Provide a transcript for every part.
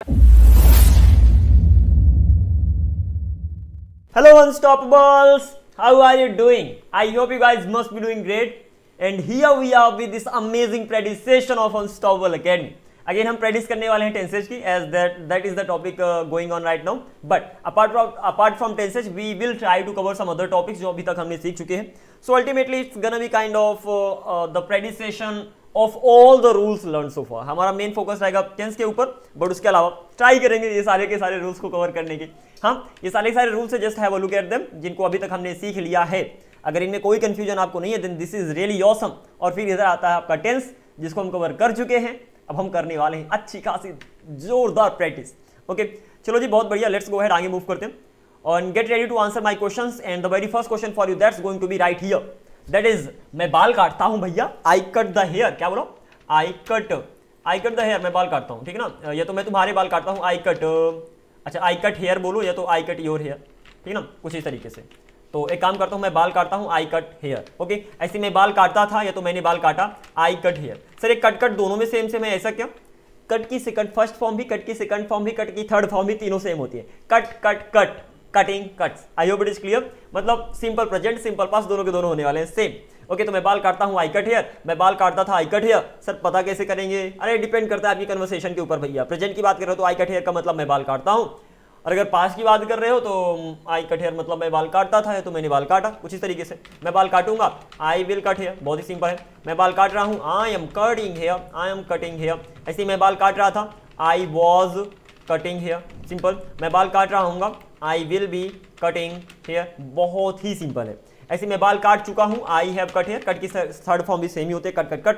Hello Unstoppables, how are you doing? I hope you guys must be doing great. And here we are with this amazing prediction of Unstoppable Academy. Again हम predict करने वाले हैं tenses की, as that is the topic going on right now. But apart from tenses we will try to cover some other topics जो अभी तक हमने सीख चुके हैं. So ultimately it's gonna be kind of the prediction of all the rules learned so far. हमारा main focus रहेगा tense के ऊपर, बट उसके अलावा ट्राई करेंगे ये सारे के सारे रूल्स को कवर करने के. हाँ, ये सारे के सारे रूल्स है, just have a look at them, जिनको अभी तक हमने सीख लिया है. अगर इनमें कोई कंफ्यूजन आपको नहीं है then this is really awesome. और फिर इधर आता है आपका टेंस, जिसको हम कवर कर चुके हैं. अब हम करने वाले हैं अच्छी खासी जोरदार प्रैक्टिस. ओके, चलो जी, बहुत बढ़िया. लेट्स गो अहेड, आगे मूव करते हैं और get ready to answer my questions. And the very first question for you that's going to be right here. That is, मैं बाल काटता हूं भैया. I cut the hair. क्या बोलो? I cut the hair. मैं बाल काटता हूं, ठीक है ना. या तो मैं तुम्हारे बाल काटता हूं, आई कट. अच्छा, आई कट हेयर बोलो, या तो आई कट योर हेयर, ठीक है ना, कुछ इस तरीके से. तो एक काम करता हूं, मैं बाल काटता हूं, आई कट हेयर. ओके, ऐसे मैं बाल काटता था या तो मैंने बाल काटा, आई कट हेयर. सर एक कट दोनों में सेम सेम है, ऐसा क्या? कट की सेकंड फर्स्ट फॉर्म भी, कट की सेकंड फॉर्म भी, कट की थर्ड फॉर्म भी, तीनों सेम होती है. Cut cut cut, cutting cuts. I hope it is clear. मतलब सिंपल प्रेजेंट, सिंपल पास्ट, दोनों के दोनों होने वाले हैं सेम. ओके, तो मैं बाल काटता हूं, आई कट हेयर. मैं बाल काटता था, आई कट हेयर. सर पता कैसे करेंगे? अरे डिपेंड करता है आपकी कन्वर्सेशन के ऊपर भैया. प्रेजेंट की बात कर रहे हो तो आई कट हेयर का मतलब मैं बाल काटता हूं, और अगर पास्ट की बात कर रहे हो तो आई कट हेयर मतलब मैं बाल काटता था या तो मैंने बाल काटा, कुछ इस तरीके से. मैं बाल काटूंगा, आई विल कट हेयर. बहुत ही सिंपल है. मैं बाल काट रहा हूं, I am cutting hair, I am cutting hair. ऐसे मैं बाल काट रहा था, I was cutting hair. Simple. मैं बाल काट रहा हूँ, I will be cutting hair. बहुत ही सिंपल है. ऐसे मैं बाल काट चुका हूँ, I have cut hair. Cut की थर्ड फॉर्म भी सेम ही होते हैं, cut cut cut.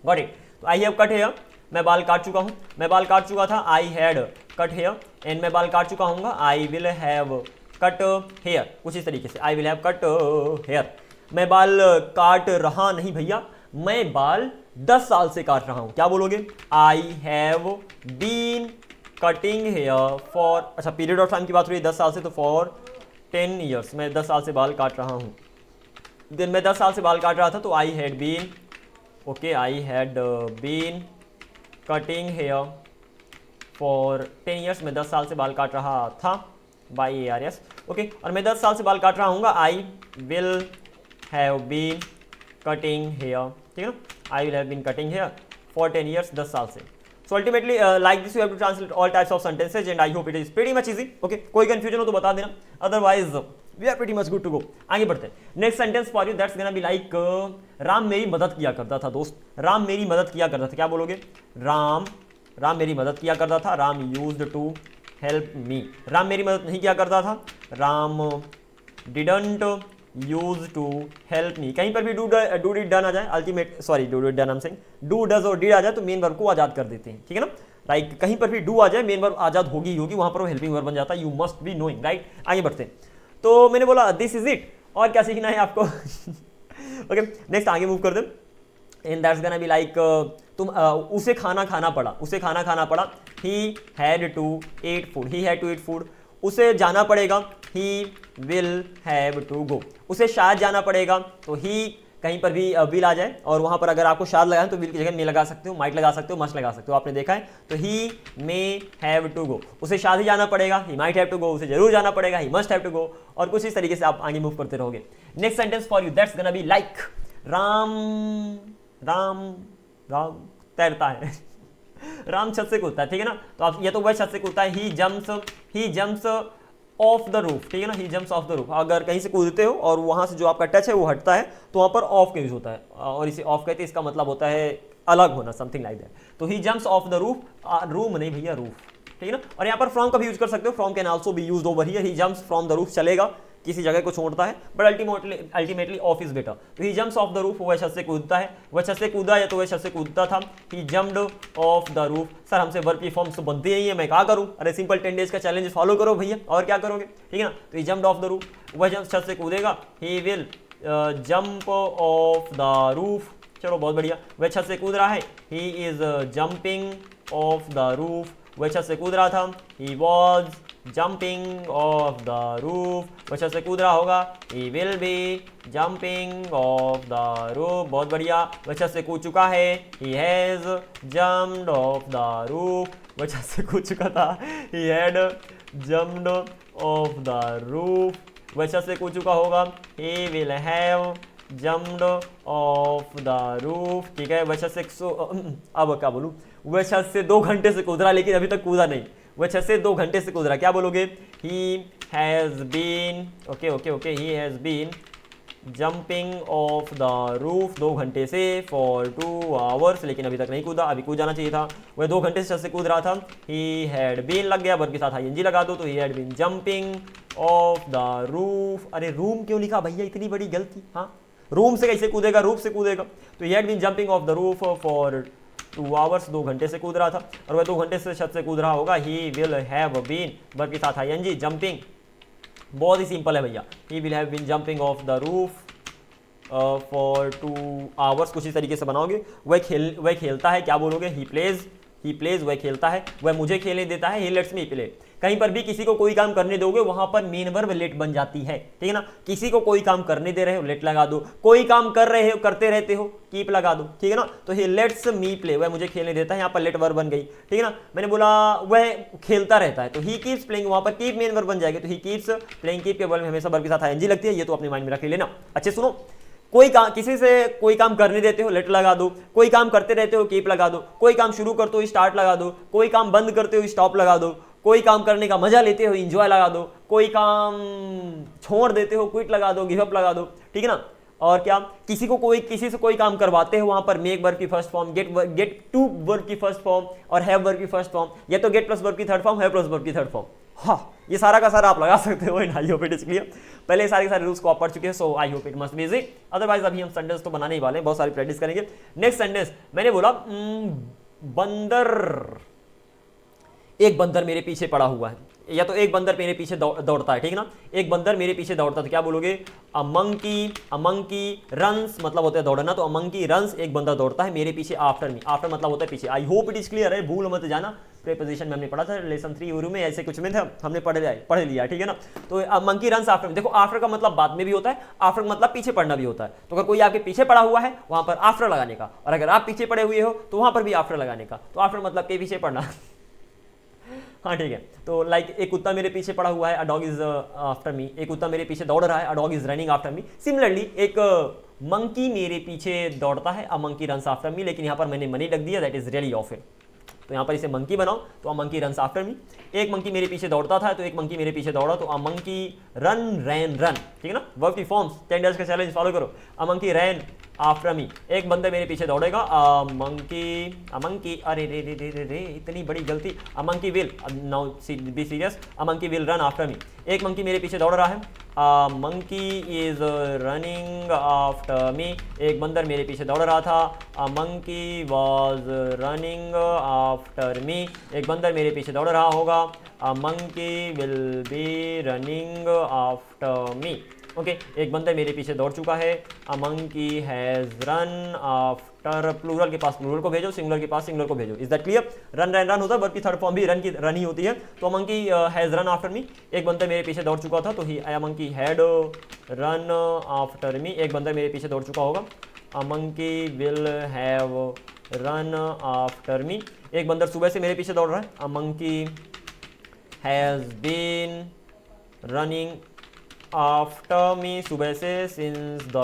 Got it. तो आई हैव कट हेयर, मैं बाल काट चुका हूँ. मैं बाल काट चुका था, I had cut hair. And मैं बाल काट चुका हूँ, I will have cut hair. कुछ इस तरीके से, I will have cut hair. मैं बाल काट रहा नहीं भैया, मैं बाल 10 साल से काट रहा हूँ. क्या बोलोगे? I have been cutting hair for, अच्छा पीरियड ऑफ टाइम की बात हो रही है 10 साल से, तो फॉर 10 ईयर्स. मैं 10 साल से बाल काट रहा हूँ. देन मैं 10 साल से बाल काट रहा था, तो I had been, okay, I had been cutting hair for 10 years. मैं 10 साल से बाल काट रहा था, बाई ARS. ओके, और मैं 10 साल से बाल काट रहा हूँ, I will have been cutting hair. ठीक है ना, I will have been cutting hair for 10 years, 10 साल से. So ultimately like this you have to translate all types of sentences and I hope it is pretty much easy. Okay, कोई confusion हो तो बता देना, otherwise we are pretty much good to go. आगे बढ़ते हैं. Next sentence for you that's gonna be like Ram मेरी मदद किया करता था दोस्त. राम मेरी मदद किया करता था. क्या बोलोगे? राम मेरी मदद किया करता था. Ram used to help me. Ram मेरी मदद नहीं किया करता था. Ram didn't use to help me. कहीं पर भी डू डिड डन आ जाए, ultimate sorry do did done हम सेइंग, डू डज और डिड आ जाए तो मेन वर्ब को आजाद कर देते हैं. ठीक है ना. लाइक कहीं पर भी डू आ जाए, मेन वर्ब आजाद होगी ही होगी, वहां पर वो हेल्पिंग वर्ब बन जाता है. You must be knowing, right. आगे बढ़ते हैं. तो मैंने बोला दिस इज इट. और क्या सीखना है आपको? ओके, नेक्स्ट आगे मूव कर दे. And that's gonna be like, तुम उसे खाना खाना पड़ा. उसे खाना खाना पड़ा. He had to eat food. He had to eat food. उसे जाना पड़ेगा, he will have to go. उसे शायद जाना पड़ेगा, तो ही कहीं पर भी विल आ जाए और वहां पर अगर आपको शायद लगाए तो विल की जगह मे लगा सकते हो, माइट लगा सकते हो, मस्ट लगा सकते हो. आपने देखा है. तो ही मे हैव टू गो. उसे शायद ही जाना पड़ेगा, he might have to go. उसे जरूर जाना पड़ेगा, he must have to go. और कुछ इस तरीके से आप आगे मूव करते रहोगे. Next sentence for you that's gonna be like, Ram तैरता है. राम छत से कूदता है. ठीक है ना. तो आप, ये तो वह छत से कूदता है. ही जम्प्स ऑफ द रूफ. ठीक है ना, ही जम्प्स ऑफ द रूफ. अगर कहीं से कूदते हो और वहां से जो आपका टच है वो हटता है तो वहां पर ऑफ का यूज होता है, और इसे ऑफ कहते हैं. इसका मतलब होता है अलग होना, समथिंग लाइक दैट. तो he jumps off the roof. Room नहीं भैया, रूफ. ठीक है ना. और यहाँ पर फ्रॉम का भी यूज कर सकते हो. From can also be used over here. He jumps from the roof चलेगा, किसी जगह को छोड़ता है, but ultimately off is better. तो he jumps off the roof, वह छत से कूदता है. वह छत से कूदा या तो वह छत से कूदता था. He jumped off the roof. Sir हमसे वर्ब की फॉर्म्स तो बनती नहीं है, मैं क्या करूं? अरे सिंपल 10 डेज का चैलेंज फॉलो करो भैया, और क्या करोगे? ठीक है ना. तो he jumped off the roof. वह जब छत से कूदेगा, he will jump off the roof. चलो बहुत बढ़िया. वह छत से कूद रहा है, he is jumping off the roof. वह छत से कूद रहा था, he was jumping off the roof. वह छत से कूद रहा होगा, he will be jumping off the roof. बहुत बढ़िया. वह छत से कूद चुका है, he has jumped off the roof. वह छत से कूद चुका था। He had jumped off the roof, वह छत से कूद चुका होगा। He will have jumped off the roof, ठीक है। वह छत से अब क्या बोलूँ, वह छत से 2 घंटे से कूद रहा लेकिन अभी तक कूदा नहीं। वह छत से 2 घंटे से कूद रहा, क्या बोलोगे? He has been, okay, he has been jumping off the roof 2 घंटे से फॉर 2 आवर्स, लेकिन अभी तक नहीं कूदा, अभी कूद जाना चाहिए था। वह 2 घंटे से छत से कूद रहा था। ही हैड बीन लग गया, वर्ब के साथ आईएनजी लगा दो तो he had been jumping off the roof. अरे रूम क्यों लिखा भैया, इतनी बड़ी गलती। हाँ, रूम से कैसे कूदेगा, रूफ से कूदेगा। तो he had been jumping off the roof for 2 hours, 2 घंटे से कूद रहा था और वह 2 घंटे से छत से कूद रहा होगा। He will have been, verb के साथ आईएनजी, जंपिंग बहुत ही सिंपल है भैया। He will have been jumping off the roof for 2 hours, कुछ इस तरीके से बनाओगे। वह खेलता है, क्या बोलोगे? ही प्लेज, वह खेलता है, वह मुझे खेलने देता है। ही लेट्स मी प्ले। कहीं पर भी किसी को कोई काम करने दोगे वहां पर मेन वर्ब लेट बन जाती है, ठीक है ना। किसी को कोई काम करने दे रहे हो, लेट लगा दो। कोई काम कर रहे हो, करते रहते हो, कीप लगा दो, ठीक है ना। तो ही लेट्स मी प्ले, वह मुझे खेलने देता है, यहाँ पर लेट वर्ब बन गई, ठीक है ना। मैंने बोला वह खेलता रहता है तो ही कीप्स प्लेइंग, वहां पर कीप मेन वर्ब बन जाएगी। तो ही कीप्स प्लेइंग, कीप के वर्ब में हमेशा वर्ब के साथ आईएनजी लगती है, ये तो अपने माइंड में रख लेना। अच्छे सुनो, कोई काम, किसी से कोई काम करने देते हो, लेट लगा दो। कोई काम करते रहते हो, कीप लगा दो। कोई काम शुरू करते हो, स्टार्ट लगा दो। कोई काम बंद करते हो, स्टॉप लगा दो। कोई काम करने का मजा लेते हो, इंजॉय लगा दो। कोई काम छोड़ देते हो, क्विट लगा दो, गिव अप लगा दो, ठीक है ना। और क्या, किसी से कोई काम करवाते हो, वहां पर मेक वर्ब की first form, get to verb की फर्स्ट फॉर्म और हैव वर्ब की फर्स्ट फॉर्म, या तो गेट प्लस वर्ब की third form, have plus verb की थर्ड फॉर्म। हाँ, ये सारा का सारा आप लगा सकते हो। I hope it is clear. पहले सारे के सारे रूल्स को आप पढ़ चुके हैं, so I hope it must be easy. Otherwise अभी हम सेंटेंस तो बनाने ही वाले हैं, बहुत सारी प्रैक्टिस करेंगे। नेक्स्ट सेंटेंस मैंने बोला बंदर, एक बंदर मेरे पीछे पड़ा हुआ है, या तो एक बंदर मेरे पीछे दौड़ता है, ठीक है ना। एक बंदर मेरे पीछे दौड़ता है तो क्या बोलोगे? अ मंकी रन्स, मतलब होता है दौड़ना, तो अ मंकी रन्स, एक बंदर दौड़ता है मेरे पीछे, आफ्टर मी, आफ्टर मतलब होता है पीछे। आई होप इट इज क्लियर है, भूल मत जाना। प्रीपोजिशन में हमने पढ़ा था लेसन 3 यूरो में, ऐसे कुछ में था, हमने पढ़ लिया, ठीक है ना। तो a monkey runs after me, देखो आफ्टर का मतलब बाद में भी होता है, आफ्टर का मतलब पीछे पड़ना भी होता है। तो अगर कोई आपके पीछे पड़ा हुआ है वहां पर आफ्टर लगाने का, और अगर आप पीछे पड़े हुए हो तो वहां पर भी आफ्टर लगाने का। तो आफ्टर मतलब के पीछे पड़ना। हाँ ठीक है, तो लाइक एक कुत्ता मेरे पीछे पड़ा हुआ है, a dog is after me. एक कुत्ता मेरे पीछे दौड़ रहा है, a dog is running after me. Similarly एक मंकी मेरे पीछे दौड़ता है, a monkey runs after me, लेकिन यहाँ पर मैंने मनी रख दिया, दैट इज रियली ऑफन। तो यहाँ पर इसे मंकी बनाओ तो a monkey runs after me. एक मंकी मेरे पीछे दौड़ता था तो एक मंकी मेरे पीछे दौड़ा, तो अ मंकी रन, ठीक है ना। वर्ब की फॉर्म्स 10 डेज का चैलेंज फॉलो करो। A monkey rain after me, एक बंदर मेरे पीछे दौड़ेगा, अ मंकी, अरे रे इतनी बड़ी गलती। A monkey will, now be serious, a monkey will run after me. एक मंकी मेरे पीछे दौड़ रहा है, a monkey is running after me. एक बंदर मेरे पीछे दौड़ रहा था, a monkey was running after me. एक बंदर मेरे पीछे दौड़ रहा होगा, a monkey will be running after me. Okay, एक बंदर मेरे पीछे दौड़ चुका है, a monkey has run after, plural के पास प्लूरल को भेजो, सिंगुलर के पास सिंगुलर को भेजो। Is that clear? रन होता है, वर्ब की थर्ड फॉर्म भी रन ही होती है। तो monkey has run after me, एक बंदर मेरे पीछे दौड़ चुका था, तो ही a monkey had run after me. एक बंदर मेरे पीछे दौड़ चुका होगा, a monkey will have run after me. एक बंदर सुबह से मेरे पीछे दौड़ रहा है, a monkey has been running after me, सुबह से, सिंस द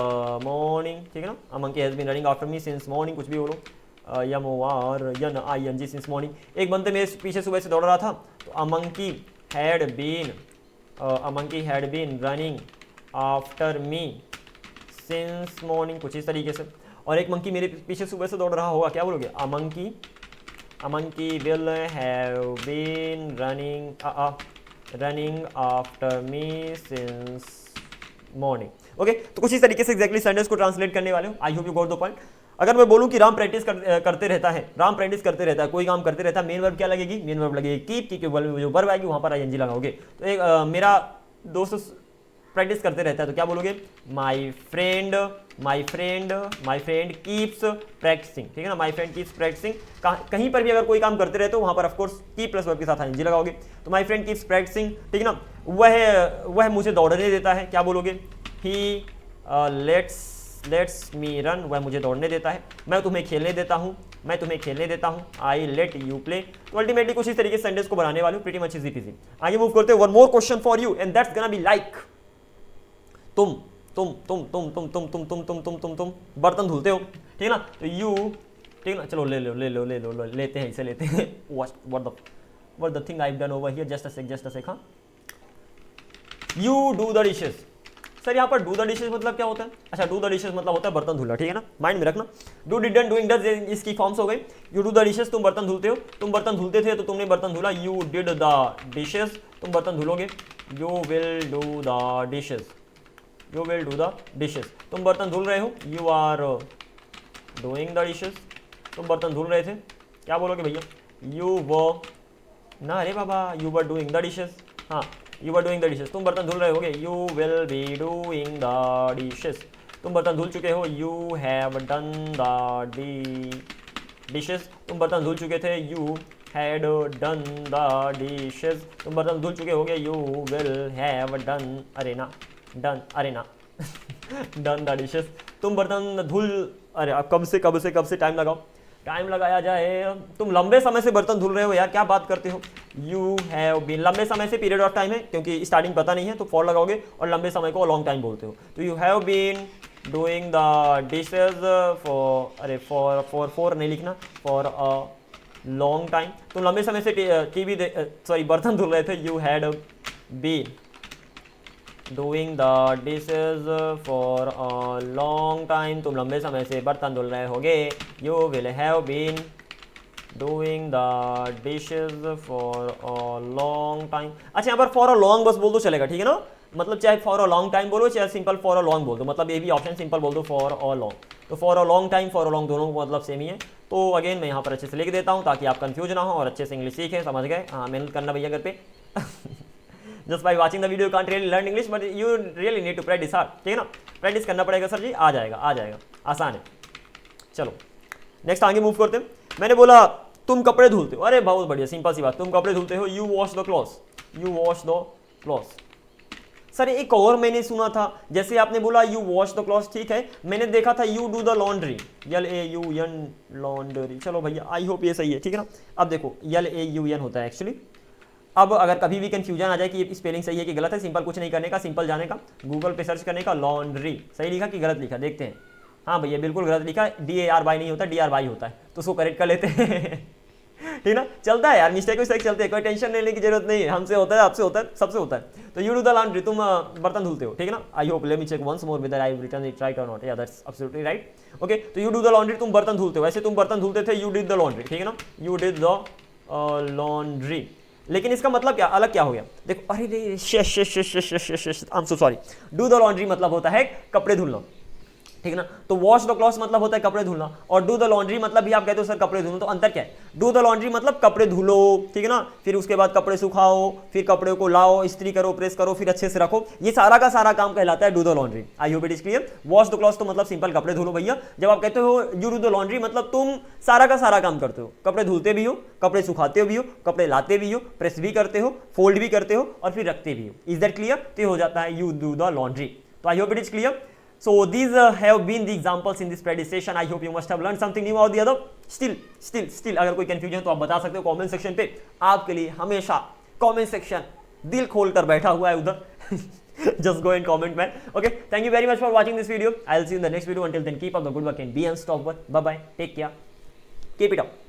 मॉर्निंग, ठीक है ना। अ monkey has been running after me since morning, कुछ भी बोलो, YMOR सिंस मॉर्निंग। एक बंदे मेरे पीछे सुबह से दौड़ रहा था, तो a monkey had been running after me since morning, कुछ इस तरीके से। और एक मंकी मेरे पीछे सुबह से दौड़ रहा होगा, क्या बोलोगे? A monkey will have been running after me since morning. Okay, तो कुछ इस तरीके से एग्जैक्टली सेंटेंस को ट्रांसलेट करने वाले हो। I hope you got the point. अगर मैं बोलूं कि राम प्रैक्टिस करते रहता है, कोई काम करते रहता है, मेन वर्ब क्या लगेगी? मेन वर्ब लगेगी कीप, की वर्ब में जो वर्ब आएगी वहां पर आईएनजी लगाओगे। तो एक मेरा दोस्त प्रैक्टिस करते रहता है तो क्या बोलोगे? माई फ्रेंड कीप्स प्रैक्टिसिंग, ठीक है ना। My friend keeps practising. कहीं पर भी अगर कोई काम करते रहते हो वहां पर ऑफकोर्स कीप प्लस वर्ब के साथ आईएनजी लगाओगे। तो माई फ्रेंड कीप्स प्रैक्टिसिंग, ठीक है ना। वह मुझे दौड़ने देता है, क्या बोलोगे? ही लेट्स मी रन, वह मुझे दौड़ने देता है। मैं तुम्हें खेलने देता हूँ, मैं तुम्हें खेलने देता हूँ, आई लेट यू प्ले। तो अल्टीमेटली कुछ इस तरीके से सेंटेंस को बनाने वाले हूँ, प्रीटी मच इजी पीजी। आगे मूव करते हैं, one more question for you and that's gonna be like, तुम बर्तन धुलते हो, ठीक है ना, तो यू, ठीक है ना, चलो लेते हैं इसे, लेते हैं। What the thing I have done over here, just a sec. हाँ, you do the dishes. Sir यहाँ पर डू द डिशेस मतलब क्या होता है? अच्छा, डू द डिशेस मतलब होता है बर्तन धुलना, ठीक है ना, माइंड में रखना। डू डिडंट डूइंग डज इसकी फॉर्म्स हो गई। यू डू द डिशेस, तुम बर्तन धुलते हो, तुम बर्तन धुलते थे तो तुमने बर्तन धुला, यू डिड द डिशेस, तुम बर्तन धुलोगे, you will do the dishes, you will do the dishes. तुम बर्तन धुल रहे हो, you are doing the dishes, तुम बर्तन धुल रहे थे, क्या बोलोगे भैया? यू वो ना, अरे बाबा, you were doing the dishes. हाँ, you were doing the dishes, तुम बर्तन धुल रहे होगे, you will be doing the dishes, तुम बर्तन धुल चुके हो, you have done the dishes, तुम बर्तन धुल चुके थे, you had done the dishes, तुम बर्तन धुल चुके होगे, यू विल हैव डन, अरे ना, डन, अरे ना डन द डिशेस, तुम बर्तन धुल, अरे अब कब से टाइम लगाओ, टाइम लगाया जाए, तुम लंबे समय से बर्तन धुल रहे हो यार, क्या बात करते हो? यू हैव बीन, लंबे समय से पीरियड ऑफ टाइम है क्योंकि स्टार्टिंग पता नहीं है तो फॉर लगाओगे, और लंबे समय को लॉन्ग टाइम बोलते हो, तो you have been doing the dishes for, अरे फॉर नहीं लिखना, फॉर अ लॉन्ग टाइम, तुम लंबे समय से टीवी सॉरी बर्तन धुल रहे थे, you had been doing the dishes for a long time, तुम लंबे समय से बर्तन धुल रहे होगे, you will have been doing the dishes for a long time. अच्छा, यहाँ पर फॉर अ लॉन्ग बस बोल दो चलेगा, ठीक है ना, मतलब चाहे फॉर अ लॉन्ग टाइम बोलो चाहे सिंपल फॉर अ लॉन्ग बोल दो, मतलब ये भी ऑप्शन सिंपल बोल दो, फॉर अ लॉन्ग, तो for a long time, for a long दोनों को मतलब सेम ही है। तो अगेन मैं यहाँ पर अच्छे से लिख देता हूँ ताकि आप कंफ्यूज ना हो और अच्छे से इंग्लिश सीखें, समझ गए? हाँ, मेहनत करना भैया घर पे। Just by watching the video can't really learn English, but you really need to practise hard, ठीक है ना, प्रैक्टिस करना पड़ेगा सर जी, आ जाएगा, आसान है। चलो नेक्स्ट आगे मूव करते हैं। मैंने बोला तुम कपड़े धुलते हो, अरे बहुत बढ़िया, सिंपल सी बात, तुम कपड़े धुलते हो, you wash the clothes, you wash the clothes. Sir एक और मैंने सुना था, जैसे आपने बोला यू वॉश द क्लॉथ्स, ठीक है, मैंने देखा था you do the laundry, LAUN laundry, चलो भैया आई होप ये सही है, ठीक है ना। अब देखो LAUN होता है एक्चुअली। अब अगर कभी भी कंफ्यूजन आ जाए कि ये स्पेलिंग सही है कि गलत है, सिंपल कुछ नहीं करने का, सिंपल जाने का, गूगल पे सर्च करने का, लॉन्ड्री सही लिखा कि गलत लिखा, देखते हैं। हाँ भैया बिल्कुल गलत लिखा, DARY नहीं होता, DRY होता है, तो उसको करेक्ट कर लेते हैं। ठीक ना, चलता है यार, मिस्टेक मिस्टेक चलते हैं, कोई टेंशन लेने की जरूरत नहीं है, हमसे होता है, आपसे होता है, सबसे होता है। तो यू डू द लॉन्ड्री, तुम बर्तन धुलते हो, ठीक है ना। I hope, let me check once more whether I have written it right और नॉट, या दैट्स एब्सोल्युटली राइट। ओके, तो यू डू द लॉन्ड्री, तुम बर्तन धुलते हो, वैसे तुम बर्तन धुलते थे, यू डिड द लॉन्ड्री, ठीक है ना, यू डिड द लॉन्ड्री। लेकिन इसका मतलब क्या अलग क्या हो गया, देखो, अरे I am so sorry, do the laundry मतलब होता है कपड़े धुलना, ठीक है ना, तो वॉश द क्लॉथ्स मतलब होता है कपड़े धुलना, और डू द लॉन्ड्री मतलब भी आप कहते हो सर कपड़े धुलो, तो अंतर क्या है? डू द लॉन्ड्री मतलब कपड़े धुलो, ठीक है ना, फिर उसके बाद कपड़े सुखाओ, फिर कपड़े को लाओ, इस्त्री करो, प्रेस करो, फिर अच्छे से रखो, ये सारा का सारा काम कहलाता है do the laundry. I hope it is clear. Wash the clothes तो मतलब सिंपल कपड़े धुलो भैया। जब आप कहते हो यू डू द लॉन्ड्री मतलब तुम सारा का सारा काम करते हो, कपड़े धुलते भी हो, कपड़े सुखाते भी हो, कपड़े लाते भी हो, प्रेस भी करते हो, फोल्ड भी करते हो, और फिर रखते भी हो। Is that clear? तो हो जाता है यू डू द लॉन्ड्री। तो आई hope it is clear. So these have been the examples in this practice session. I hope you must have learned something new or the other. Still अगर कोई confusion है तो आप बता सकते हो comment section पे। आपके लिए हमेशा comment section दिल खोल कर बैठा हुआ है उधर। Just go and comment man. Okay, thank you very much for watching this video. I'll see you in the next video. Until then, keep up the good work and be unstoppable. Bye bye. Take care. Keep it up.